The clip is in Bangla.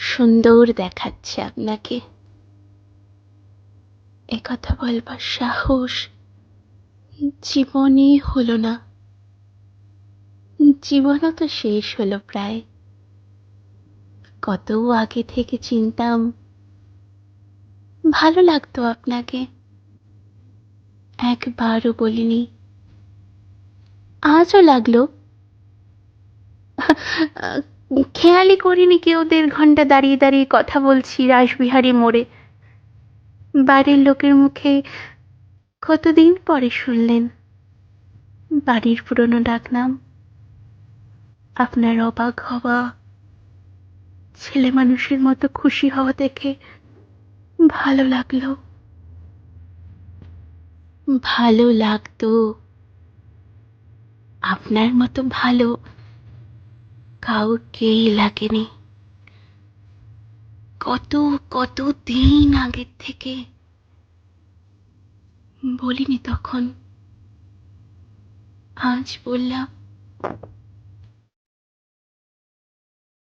সুন্দর দেখাচ্ছে আপনাকে। একথা বলবার সাহস জীবনে হলো না। জীবনও তো শেষ হলো প্রায়। কত আগে থেকে চিনতাম ভালো লাগতো আপনাকে, একবারও বলিনি। আজও লাগলো। খেয়ালই করিনি কেউ 1.5 ঘন্টা দাঁড়িয়ে দাঁড়িয়ে কথা বলছি রাসবিহারী মোড়ে। বাড়ির লোকের মুখে কতদিন পরে শুনলেন বাড়ির পুরনো ডাকনাম। আপনার অবাক হওয়া, ছেলে মানুষের মতো খুশি হওয়া দেখে ভালো লাগলো। ভালো লাগতো। আপনার মতো ভালো কাউকেই লাগেনি। কত কত দিন আগের থেকে বলিনি তখন, আজ বললাম।